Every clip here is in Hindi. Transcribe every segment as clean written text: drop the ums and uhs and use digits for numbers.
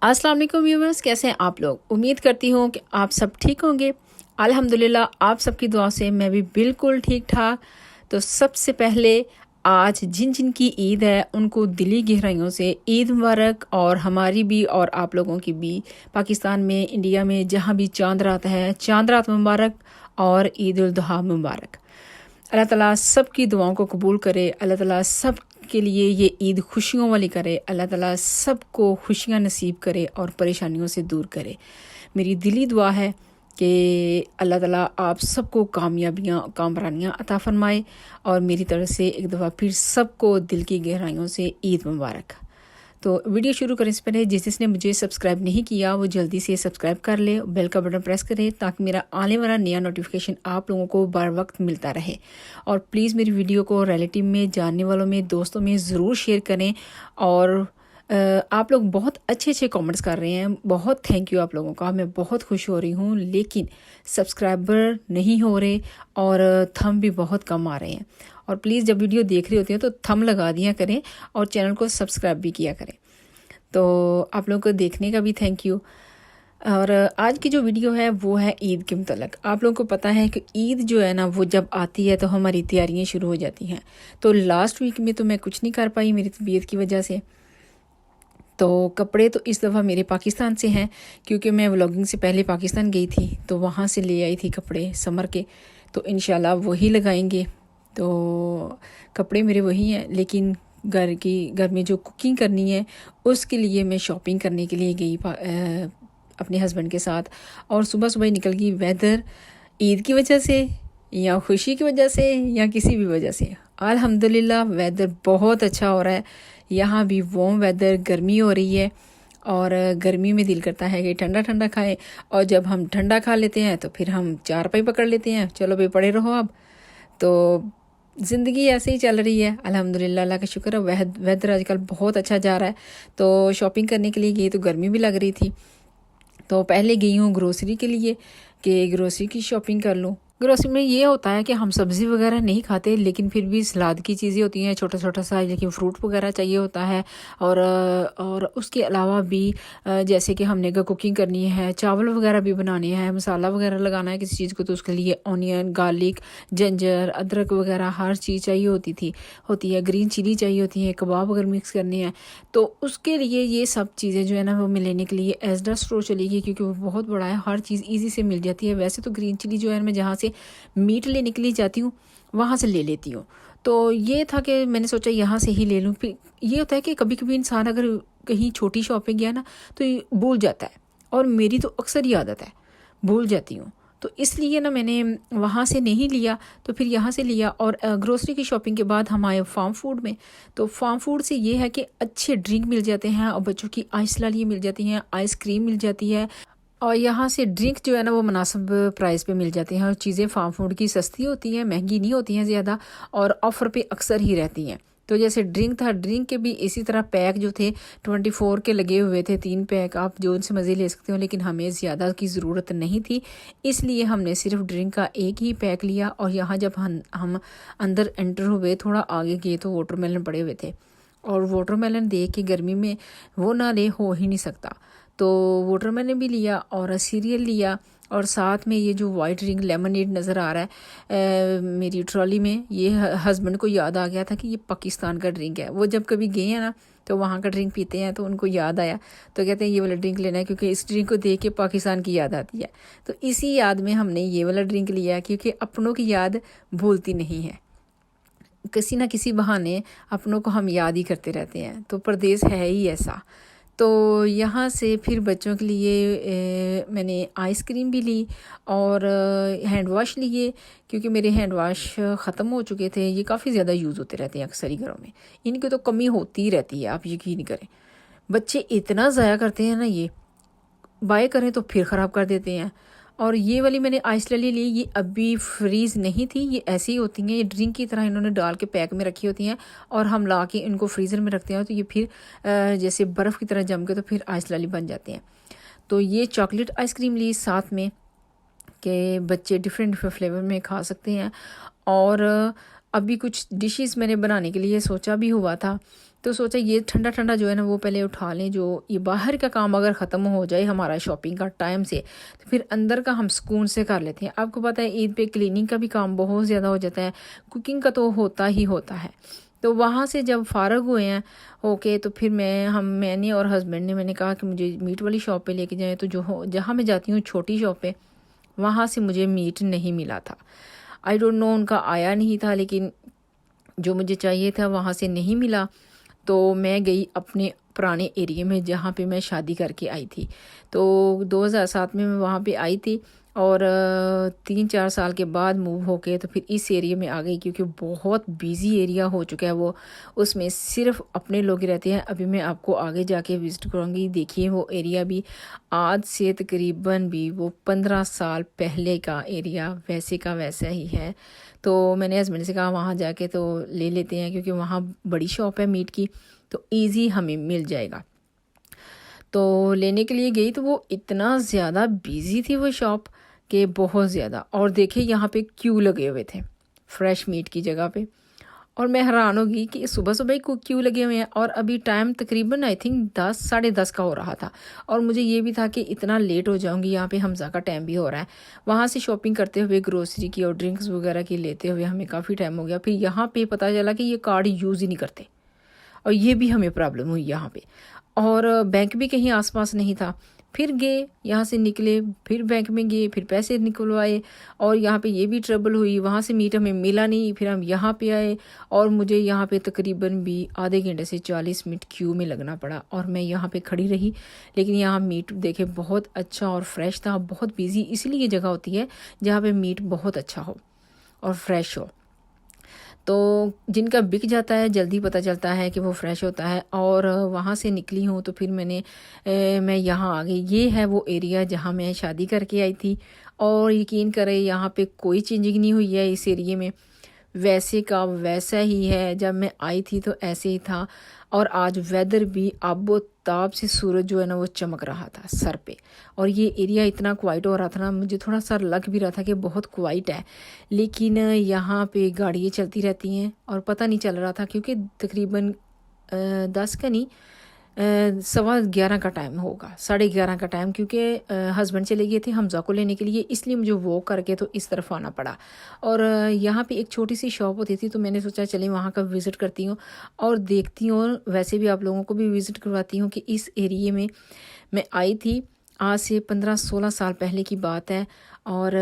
अस्सलाम वालेकुम व्यूवर्स, कैसे हैं आप लोग। उम्मीद करती हूँ कि आप सब ठीक होंगे। अल्हम्दुलिल्लाह आप सबकी दुआ से मैं भी बिल्कुल ठीक ठाक। तो सबसे पहले आज जिन जिन की ईद है उनको दिली गहराइयों से ईद मुबारक, और हमारी भी और आप लोगों की भी, पाकिस्तान में, इंडिया में, जहाँ भी चांद रात है, चांद रात मुबारक और ईद उल जुहा मुबारक। अल्लाह ताला सबकी दुआओं को कबूल करे। अल्लाह ताला सब के लिए ये ईद खुशियों वाली करे। अल्लाह ताला सबको खुशियाँ नसीब करे और परेशानियों से दूर करे। मेरी दिली दुआ है कि अल्लाह ताला आप सबको कामयाबियाँ, कामरानियाँ अता फरमाए। और मेरी तरफ से एक दफ़ा फिर सबको दिल की गहराइयों से ईद मुबारक। तो वीडियो शुरू करने से पहले जिसने मुझे सब्सक्राइब नहीं किया वो जल्दी से सब्सक्राइब कर ले, बेल का बटन प्रेस करें ताकि मेरा आने वाला नया नोटिफिकेशन आप लोगों को बर वक्त मिलता रहे। और प्लीज़ मेरी वीडियो को रिलेटिव में, जानने वालों में, दोस्तों में ज़रूर शेयर करें। और आप लोग बहुत अच्छे अच्छे कमेंट्स कर रहे हैं, बहुत थैंक यू आप लोगों का, मैं बहुत खुश हो रही हूँ। लेकिन सब्सक्राइबर नहीं हो रहे और थंब भी बहुत कम आ रहे हैं। और प्लीज़ जब वीडियो देख रहे होते हैं तो थंब लगा दिया करें और चैनल को सब्सक्राइब भी किया करें। तो आप लोगों को देखने का भी थैंक यू। और आज की जो वीडियो है वो है ईद के मुतल्लिक़। आप लोगों को पता है कि ईद जो है ना वो जब आती है तो हमारी तैयारियां शुरू हो जाती हैं। तो लास्ट वीक में तो मैं कुछ नहीं कर पाई मेरी तबीयत की वजह से। तो कपड़े तो इस दफ़ा मेरे पाकिस्तान से हैं, क्योंकि मैं व्लॉगिंग से पहले पाकिस्तान गई थी तो वहाँ से ले आई थी कपड़े समर के। तो इंशाल्लाह वही लगाएंगे। तो कपड़े मेरे वही हैं, लेकिन घर में जो कुकिंग करनी है उसके लिए मैं शॉपिंग करने के लिए गई अपने हस्बैंड के साथ। और सुबह सुबह ही निकल गई। वेदर ईद की वजह से या खुशी की वजह से या किसी भी वजह से, अल्हम्दुलिल्लाह वेदर बहुत अच्छा हो रहा है। यहाँ भी वार्म वेदर, गर्मी हो रही है और गर्मी में दिल करता है कि ठंडा ठंडा खाएं। और जब हम ठंडा खा लेते हैं तो फिर हम चारपाई पकड़ लेते हैं, चलो भाई पड़े रहो अब। तो ज़िंदगी ऐसे ही चल रही है अल्हम्दुलिल्लाह, अल्लाह का शुक्र है। वेदर आजकल बहुत अच्छा जा रहा है। तो शॉपिंग करने के लिए गई तो गर्मी भी लग रही थी। तो पहले गई हूँ ग्रोसरी के लिए कि ग्रोसरी की शॉपिंग कर लूँ। ग्रोसरी में ये होता है कि हम सब्ज़ी वगैरह नहीं खाते, लेकिन फिर भी सलाद की चीज़ें होती हैं, छोटा छोटा सा, लेकिन फ्रूट वगैरह चाहिए होता है। और उसके अलावा भी जैसे कि हमने अगर कुकिंग करनी है, चावल वगैरह भी बनाने हैं, मसाला वगैरह लगाना है किसी चीज़ को, तो उसके लिए ऑनियन, गार्लिक, जिंजर, अदरक वगैरह हर चीज़ चाहिए होती है। ग्रीन चिली चाहिए होती है, कबाब अगर मिक्स करने हैं तो उसके लिए ये सब चीज़ें जो है ना वो मैं लेने के लिए एजडा स्टोर चली गई, क्योंकि वो बहुत बड़ा है, हर चीज़ ईजी से मिल जाती है। वैसे तो ग्रीन चिली जो है मैं जहाँ से मीट लेने के लिए जाती हूँ वहाँ से ले लेती हूँ। तो ये था कि मैंने सोचा यहाँ से ही ले लूँ। फिर ये होता है कि कभी कभी इंसान अगर कहीं छोटी शॉप पे गया ना तो ये भूल जाता है, और मेरी तो अक्सर ही आदत है, भूल जाती हूँ। तो इसलिए ना मैंने वहाँ से नहीं लिया, तो फिर यहाँ से लिया। और ग्रोसरी की शॉपिंग के बाद हम आए फार्म फूड में। तो फार्म फूड से ये है कि अच्छे ड्रिंक मिल जाते हैं और बच्चों की आइस लाली मिल जाती हैं, आइसक्रीम मिल जाती है। और यहाँ से ड्रिंक जो है ना वो मुनासिब प्राइस पे मिल जाती हैं। और चीज़ें फार्म फूड की सस्ती होती हैं, महंगी नहीं होती हैं ज़्यादा, और ऑफ़र पे अक्सर ही रहती हैं। तो जैसे ड्रिंक था, ड्रिंक के भी इसी तरह पैक जो थे 24 के लगे हुए थे, 3 पैक, आप जो उनसे मज़े ले सकते हो। लेकिन हमें ज़्यादा की ज़रूरत नहीं थी, इसलिए हमने सिर्फ ड्रिंक का एक ही पैक लिया। और यहाँ जब हम अंदर एंटर हुए, थोड़ा आगे गए तो वाटरमेलन पड़े हुए थे, और वाटरमेलन देख के गर्मी में वो ना ले हो ही नहीं सकता। तो वाटरमेलन भी लिया और सीरियल लिया, और साथ में ये जो वाइट रिंग लेमनेड नज़र आ रहा है मेरी ट्रॉली में, ये हस्बैंड को याद आ गया था कि ये पाकिस्तान का ड्रिंक है। वो जब कभी गए हैं ना तो वहाँ का ड्रिंक पीते हैं, तो उनको याद आया, तो कहते हैं ये वाला ड्रिंक लेना है, क्योंकि इस ड्रिंक को देख के पाकिस्तान की याद आती है। तो इसी याद में हमने ये वाला ड्रिंक लिया, क्योंकि अपनों की याद भूलती नहीं है। किसी ना किसी बहाने अपनों को हम याद ही करते रहते हैं, तो परदेश है ही ऐसा। तो यहाँ से फिर बच्चों के लिए मैंने आइसक्रीम भी ली और हैंड वाश लिए, क्योंकि मेरे हैंड वाश ख़त्म हो चुके थे। ये काफ़ी ज़्यादा यूज़ होते रहते हैं अक्सर ही घरों में, इनकी तो कमी होती ही रहती है, आप यकीन करें। बच्चे इतना ज़ाया करते हैं ना, ये बाय करें तो फिर ख़राब कर देते हैं। और ये वाली मैंने आइस लली ली, ये अभी फ्रीज़ नहीं थी, ये ऐसी ही होती हैं, ये ड्रिंक की तरह इन्होंने डाल के पैक में रखी होती हैं, और हम ला के इनको फ्रीज़र में रखते हैं तो ये फिर जैसे बर्फ़ की तरह जम के तो फिर आइस लली बन जाते हैं। तो ये चॉकलेट आइसक्रीम ली साथ में, कि बच्चे डिफरेंट डिफरेंट फ्लेवर में खा सकते हैं। और अभी कुछ डिशेस मैंने बनाने के लिए सोचा भी हुआ था तो सोचा ये ठंडा ठंडा जो है ना वो पहले उठा लें, जो ये बाहर का काम अगर ख़त्म हो जाए हमारा शॉपिंग का टाइम से, तो फिर अंदर का हम सुकून से कर लेते हैं। आपको पता है ईद पे क्लीनिंग का भी काम बहुत ज़्यादा हो जाता है, कुकिंग का तो होता ही होता है। तो वहाँ से जब फ़ारग हुए हैं ओके, तो फिर मैंने और हस्बैंड ने मैंने कहा कि मुझे मीट वाली शॉप पे लेके जाएं। तो जहाँ मैं जाती हूँ छोटी शॉप पे, वहाँ से मुझे मीट नहीं मिला था। आई डोंट नो, उनका आया नहीं था, लेकिन जो मुझे चाहिए था वहाँ से नहीं मिला। तो मैं गई अपने पुराने एरिया में जहाँ पे मैं शादी करके आई थी। तो 2007 में मैं वहाँ पे आई थी, और 3-4 साल के बाद मूव होके तो फिर इस एरिया में आ गई, क्योंकि बहुत बिजी एरिया हो चुका है वो, उसमें सिर्फ अपने लोग ही रहते हैं। अभी मैं आपको आगे जाके विज़िट करूँगी। देखिए वो एरिया भी आज से तकरीबन भी वो 15 साल पहले का एरिया वैसे का वैसा ही है। तो मैंने हस्बैंड से कहा वहाँ जाके तो ले लेते हैं, क्योंकि वहाँ बड़ी शॉप है मीट की, तो ईज़ी हमें मिल जाएगा। तो लेने के लिए गई तो वो इतना ज़्यादा बिजी थी वो शॉप कि बहुत ज़्यादा। और देखिए यहाँ पे क्यू लगे हुए थे फ्रेश मीट की जगह पे, और मैं हैरान हो गई कि सुबह सुबह ही क्यू लगे हुए हैं, और अभी टाइम तकरीबन आई थिंक 10 10:30 का हो रहा था। और मुझे ये भी था कि इतना लेट हो जाऊंगी, यहाँ पे हमज़ा का टाइम भी हो रहा है। वहाँ से शॉपिंग करते हुए ग्रोसरी की और ड्रिंक्स वगैरह की लेते हुए हमें काफ़ी टाइम हो गया। फिर यहाँ पे पता चला कि ये कार्ड यूज़ ही नहीं करते, और ये भी हमें प्रॉब्लम हुई यहाँ पे। और बैंक भी कहीं आसपास नहीं था। फिर गए, यहाँ से निकले, फिर बैंक में गए, फिर पैसे निकलवाए, और यहाँ पे ये भी ट्रबल हुई। वहाँ से मीट हमें मिला नहीं, फिर हम यहाँ पे आए, और मुझे यहाँ पे तकरीबन भी आधे घंटे से 40 मिनट क्यू में लगना पड़ा, और मैं यहाँ पे खड़ी रही। लेकिन यहाँ मीट देखे बहुत अच्छा और फ्रेश था। बहुत बिजी इसलिए ये जगह होती है जहाँ पे मीट बहुत अच्छा हो और फ्रेश हो। तो जिनका बिक जाता है जल्दी पता चलता है कि वो फ्रेश होता है। और वहाँ से निकली हूँ तो फिर मैं यहाँ आ गई। ये है वो एरिया जहाँ मैं शादी करके आई थी, और यकीन करें यहाँ पे कोई चेंजिंग नहीं हुई है इस एरिया में, वैसे का वैसा ही है। जब मैं आई थी तो ऐसे ही था, और आज वेदर भी आबो ताब से सूरज जो है ना वो चमक रहा था सर पे। और ये एरिया इतना क्वाइट हो रहा था ना, मुझे थोड़ा सा लग भी रहा था कि बहुत क्वाइट है, लेकिन यहाँ पे गाड़ियाँ चलती रहती हैं और पता नहीं चल रहा था, क्योंकि तकरीबन 10 का नहीं 11:15 का टाइम होगा, 11:30 का टाइम, क्योंकि हस्बैंड चले गए थे हमज़ा को लेने के लिए, इसलिए मुझे वॉक करके तो इस तरफ आना पड़ा। और यहाँ पे एक छोटी सी शॉप होती थी, तो मैंने सोचा चले वहाँ का विज़िट करती हूँ और देखती हूँ, और वैसे भी आप लोगों को भी विज़िट करवाती हूँ कि इस एरिए में मैं आई थी आज से 15-16 साल पहले की बात है। और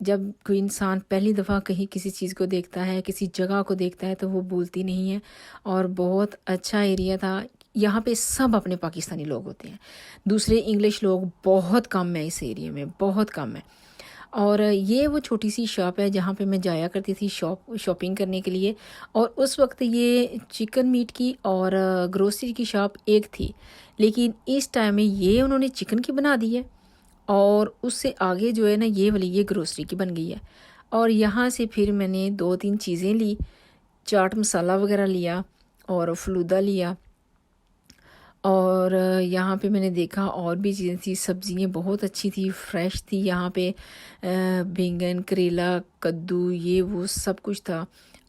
जब कोई इंसान पहली दफ़ा कहीं किसी चीज़ को देखता है, किसी जगह को देखता है, तो वो भूलती नहीं है। और बहुत अच्छा एरिया था। यहाँ पे सब अपने पाकिस्तानी लोग होते हैं, दूसरे इंग्लिश लोग बहुत कम है इस एरिया में, बहुत कम है। और ये वो छोटी सी शॉप है जहाँ पे मैं जाया करती थी शॉपिंग करने के लिए। और उस वक्त ये चिकन मीट की और ग्रोसरी की शॉप एक थी, लेकिन इस टाइम में ये उन्होंने चिकन की बना दी है, और उससे आगे जो है ना ये वाली ये ग्रोसरी की बन गई है। और यहाँ से फिर मैंने 2-3 चीज़ें ली, चाट मसाला वगैरह लिया और फलूदा लिया। और यहाँ पे मैंने देखा और भी चीज़ें थी, सब्ज़ियाँ बहुत अच्छी थी, फ्रेश थी। यहाँ पे बैंगन, करेला, कद्दू, ये वो सब कुछ था।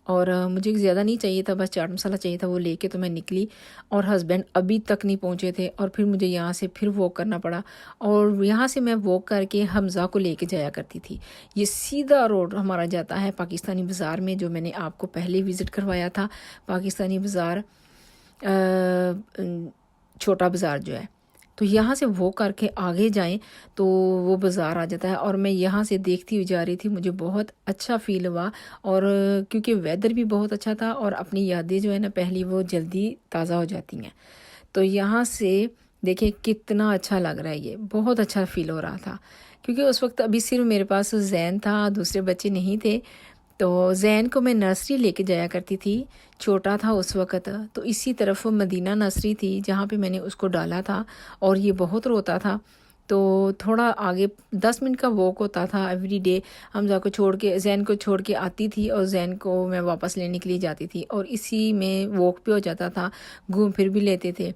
और मुझे ज़्यादा नहीं चाहिए था, बस चाट मसाला चाहिए था, वो लेके तो मैं निकली। और हस्बैंड अभी तक नहीं पहुँचे थे, और फिर मुझे यहाँ से फिर वॉक करना पड़ा। और यहाँ से मैं वॉक करके हमज़ा को लेके जाया करती थी। ये सीधा रोड हमारा जाता है पाकिस्तानी बाज़ार में, जो मैंने आपको पहले विज़िट करवाया था, पाकिस्तानी बाज़ार, छोटा बाज़ार जो है। तो यहाँ से वो करके आगे जाएं तो वो बाज़ार आ जाता है। और मैं यहाँ से देखती हुई जा रही थी, मुझे बहुत अच्छा फ़ील हुआ। और क्योंकि वेदर भी बहुत अच्छा था, और अपनी यादें जो है ना पहली वो जल्दी ताज़ा हो जाती हैं। तो यहाँ से देखिए कितना अच्छा लग रहा है, ये बहुत अच्छा फ़ील हो रहा था। क्योंकि उस वक्त अभी सिर्फ मेरे पास जैन था, दूसरे बच्चे नहीं थे। तो जैन को मैं नर्सरी लेके जाया करती थी, छोटा था उस वक़्त। तो इसी तरफ मदीना नर्सरी थी जहाँ पे मैंने उसको डाला था, और ये बहुत रोता था। तो थोड़ा आगे 10 मिनट का वॉक होता था एवरी डे। हमज़ा को छोड़ के, जैन को छोड़ के आती थी, और जैन को मैं वापस लेने के लिए जाती थी, और इसी में वॉक भी हो जाता था, घूम फिर भी लेते थे।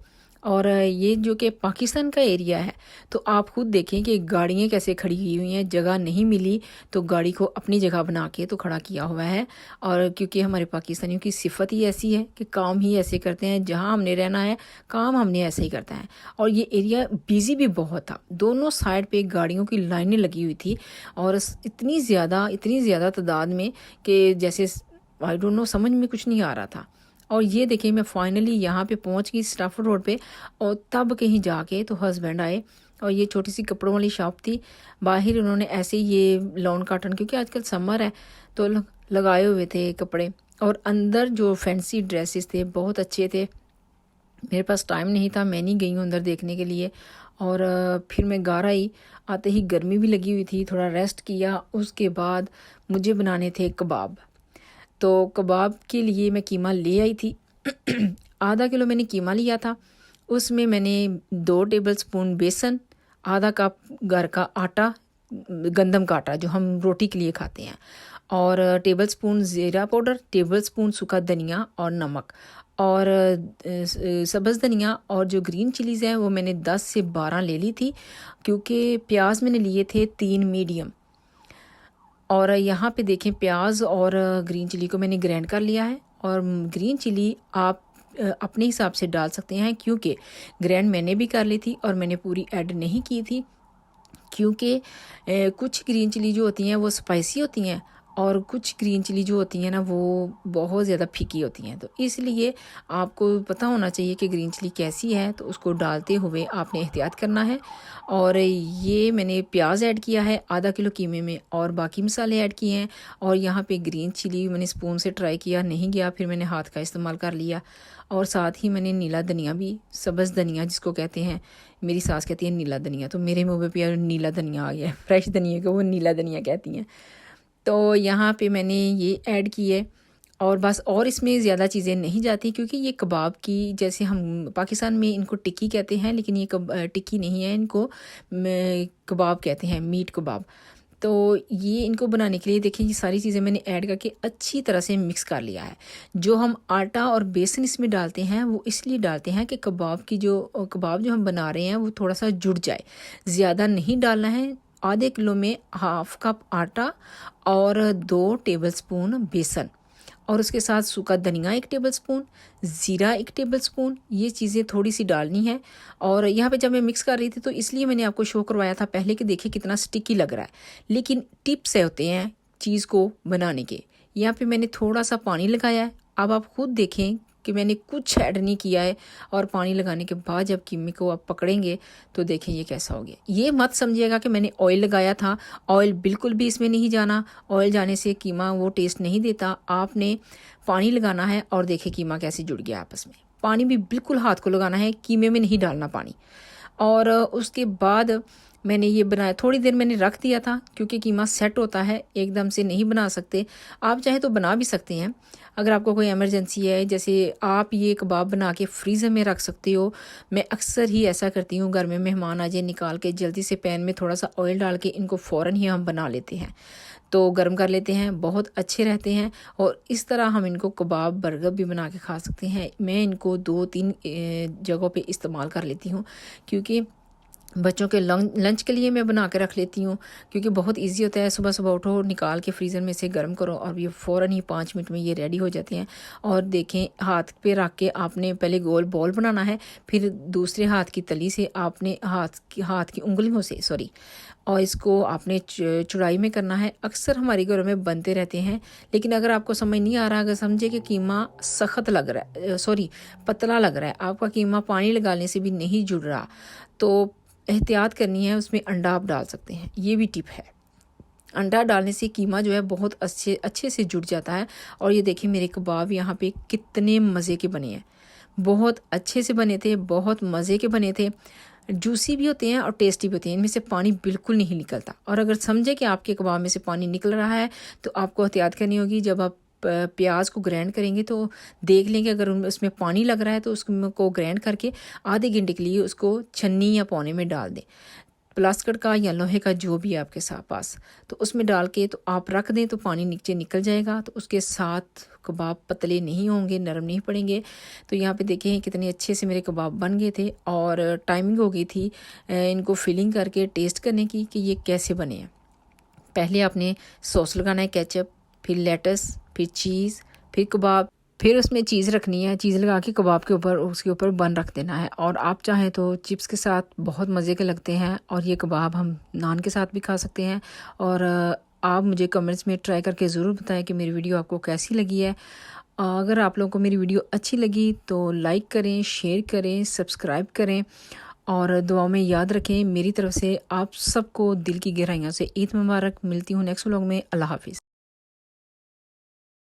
और ये जो कि पाकिस्तान का एरिया है, तो आप खुद देखें कि गाड़ियाँ कैसे खड़ी की हुई हैं। जगह नहीं मिली तो गाड़ी को अपनी जगह बना के तो खड़ा किया हुआ है। और क्योंकि हमारे पाकिस्तानियों की सिफत ही ऐसी है कि काम ही ऐसे करते हैं, जहाँ हमने रहना है काम हमने ऐसे ही करता है। और ये एरिया बिजी भी बहुत था, दोनों साइड पे गाड़ियों की लाइनें लगी हुई थी और इतनी ज़्यादा तादाद में कि जैसे आई डोंट नो, समझ में कुछ नहीं आ रहा था। और ये देखिए मैं फाइनली यहाँ पे पहुँच गई स्टाफर्ड रोड पे। और तब कहीं जाके तो हस्बैंड आए और ये छोटी सी कपड़ों वाली शॉप थी, बाहर उन्होंने ऐसे ही ये लॉन कॉटन, क्योंकि आजकल समर है तो लगाए हुए थे कपड़े। और अंदर जो फैंसी ड्रेसेस थे बहुत अच्छे थे। मेरे पास टाइम नहीं था, मैं नहीं गई हूँ अंदर देखने के लिए। और फिर मैं घर आई, आते ही गर्मी भी लगी हुई थी, थोड़ा रेस्ट किया। उसके बाद मुझे बनाने थे कबाब। तो कबाब के लिए मैं कीमा ले आई थी। आधा किलो मैंने कीमा लिया था। उसमें मैंने 2 टेबलस्पून बेसन, आधा कप घर का आटा, गंदम का आटा जो हम रोटी के लिए खाते हैं, और टेबलस्पून ज़ीरा पाउडर, टेबलस्पून सूखा धनिया और नमक, और सब्ज़ धनिया, और जो ग्रीन चिलीज़ है वो मैंने 10 से 12 ले ली थी, क्योंकि प्याज मैंने लिए थे 3 मीडियम। और यहाँ पे देखें प्याज और ग्रीन चिली को मैंने ग्राइंड कर लिया है। और ग्रीन चिली आप अपने हिसाब से डाल सकते हैं, क्योंकि ग्राइंड मैंने भी कर ली थी और मैंने पूरी ऐड नहीं की थी, क्योंकि कुछ ग्रीन चिली जो होती हैं वो स्पाइसी होती हैं और कुछ ग्रीन चिली जो होती हैं ना वो बहुत ज़्यादा फीकी होती हैं। तो इसलिए आपको पता होना चाहिए कि ग्रीन चिली कैसी है, तो उसको डालते हुए आपने एहतियात करना है। और ये मैंने प्याज ऐड किया है आधा किलो कीमे में, और बाकी मसाले ऐड किए हैं। और यहाँ पे ग्रीन चिली मैंने स्पून से ट्राई किया, नहीं गया, फिर मैंने हाथ का इस्तेमाल कर लिया। और साथ ही मैंने नीला धनिया भी, सब्ज़ धनिया जिसको कहते हैं, मेरी सास कहती है नीला धनिया, तो मेरे मुँह पे भी नीला धनिया आ गया। फ्रेश धनिया को वो नीला धनिया कहती हैं। तो यहाँ पे मैंने ये ऐड की है और बस, और इसमें ज़्यादा चीज़ें नहीं जाती, क्योंकि ये कबाब की, जैसे हम पाकिस्तान में इनको टिक्की कहते हैं, लेकिन ये टिक्की नहीं है, इनको कबाब कहते हैं, मीट कबाब। तो ये इनको बनाने के लिए देखिए ये सारी चीज़ें मैंने ऐड करके अच्छी तरह से मिक्स कर लिया है। जो हम आटा और बेसन इसमें डालते हैं वो इसलिए डालते हैं कि कबाब जो हम बना रहे हैं वो थोड़ा सा जुड़ जाए, ज़्यादा नहीं डालना है। आधे किलो में हाफ कप आटा और 2 टेबलस्पून बेसन, और उसके साथ सूखा धनिया 1 टेबलस्पून, ज़ीरा 1 टेबलस्पून, ये चीज़ें थोड़ी सी डालनी है। और यहाँ पे जब मैं मिक्स कर रही थी तो इसलिए मैंने आपको शो करवाया था पहले कि देखिए कितना स्टिकी लग रहा है, लेकिन टिप्स होते हैं चीज़ को बनाने के। यहाँ पे मैंने थोड़ा सा पानी लगाया है। अब आप खुद देखें कि मैंने कुछ ऐड नहीं किया है, और पानी लगाने के बाद जब कीमे को आप पकड़ेंगे तो देखें ये कैसा हो गया। ये मत समझिएगा कि मैंने ऑयल लगाया था, ऑयल बिल्कुल भी इसमें नहीं जाना। ऑयल जाने से कीमा वो टेस्ट नहीं देता। आपने पानी लगाना है और देखें कीमा कैसे जुड़ गया आपस में। पानी भी बिल्कुल हाथ को लगाना है, कीमे में नहीं डालना पानी। और उसके बाद मैंने ये बनाया, थोड़ी देर मैंने रख दिया था, क्योंकि कीमा सेट होता है, एकदम से नहीं बना सकते। आप चाहे तो बना भी सकते हैं अगर आपको कोई इमरजेंसी है, जैसे आप ये कबाब बना के फ्रीज़र में रख सकते हो। मैं अक्सर ही ऐसा करती हूँ, घर में मेहमान आ जाए, निकाल के जल्दी से पैन में थोड़ा सा ऑयल डाल के इनको फ़ौरन ही हम बना लेते हैं, तो गर्म कर लेते हैं, बहुत अच्छे रहते हैं। और इस तरह हम इनको कबाब बर्गर भी बना के खा सकते हैं। मैं इनको 2-3 जगहों पे इस्तेमाल कर लेती हूँ, क्योंकि बच्चों के लंच के लिए मैं बना के रख लेती हूँ, क्योंकि बहुत इजी होता है। सुबह सुबह उठो, निकाल के फ्रीज़र में से गर्म करो और ये फ़ौरन ही 5 मिनट में ये रेडी हो जाते हैं। और देखें, हाथ पे रख के आपने पहले गोल बॉल बनाना है, फिर दूसरे हाथ की तली से आपने हाथ की उंगलियों से और इसको आपने चौड़ाई में करना है। अक्सर हमारे घरों में बनते रहते हैं, लेकिन अगर आपको समझ नहीं आ रहा, अगर समझे कि कीमा सख्त लग रहा है, पतला लग रहा है, आपका कीमा पानी लगाने से भी नहीं जुड़ रहा, तो एहतियात करनी है, उसमें अंडा आप डाल सकते हैं। ये भी टिप है, अंडा डालने से कीमा जो है बहुत अच्छे से जुड़ जाता है। और ये देखिए मेरे कबाब यहाँ पे कितने मज़े के बने हैं, बहुत अच्छे से बने थे, बहुत मज़े के बने थे। जूसी भी होते हैं और टेस्टी भी होते हैं, इनमें से पानी बिल्कुल नहीं निकलता। और अगर समझे कि आपके कबाब में से पानी निकल रहा है तो आपको एहतियात करनी होगी। जब आप प्याज को ग्राइंड करेंगे तो देख लेंगे, अगर उसमें पानी लग रहा है तो उसको ग्राइंड करके आधे घंटे के लिए उसको छन्नी या पौने में डाल दें। प्लास्टिक का या लोहे का जो भी आपके साथ पास, तो उसमें डाल के तो आप रख दें तो पानी नीचे निकल जाएगा। तो उसके साथ कबाब पतले नहीं होंगे, नरम नहीं पड़ेंगे। तो यहाँ पे देखें कितने अच्छे से मेरे कबाब बन गए थे और टाइमिंग हो गई थी इनको फिलिंग करके टेस्ट करने की कि ये कैसे बने हैं। पहले आपने सॉस लगाना है, केचप, फिर लेटस, फिर चीज़, फिर कबाब, फिर उसमें चीज़ रखनी है। चीज़ लगा के कबाब के ऊपर उसके ऊपर बन रख देना है। और आप चाहें तो चिप्स के साथ बहुत मज़े के लगते हैं और ये कबाब हम नान के साथ भी खा सकते हैं। और आप मुझे कमेंट्स में ट्राई करके ज़रूर बताएं कि मेरी वीडियो आपको कैसी लगी है। अगर आप लोगों को मेरी वीडियो अच्छी लगी तो लाइक करें, शेयर करें, सब्सक्राइब करें और दुआओं में याद रखें। मेरी तरफ से आप सबको दिल की गहराइयों से ईद मुबारक। मिलती हूँ नेक्स्ट व्लॉग में। अल्लाह हाफिज़।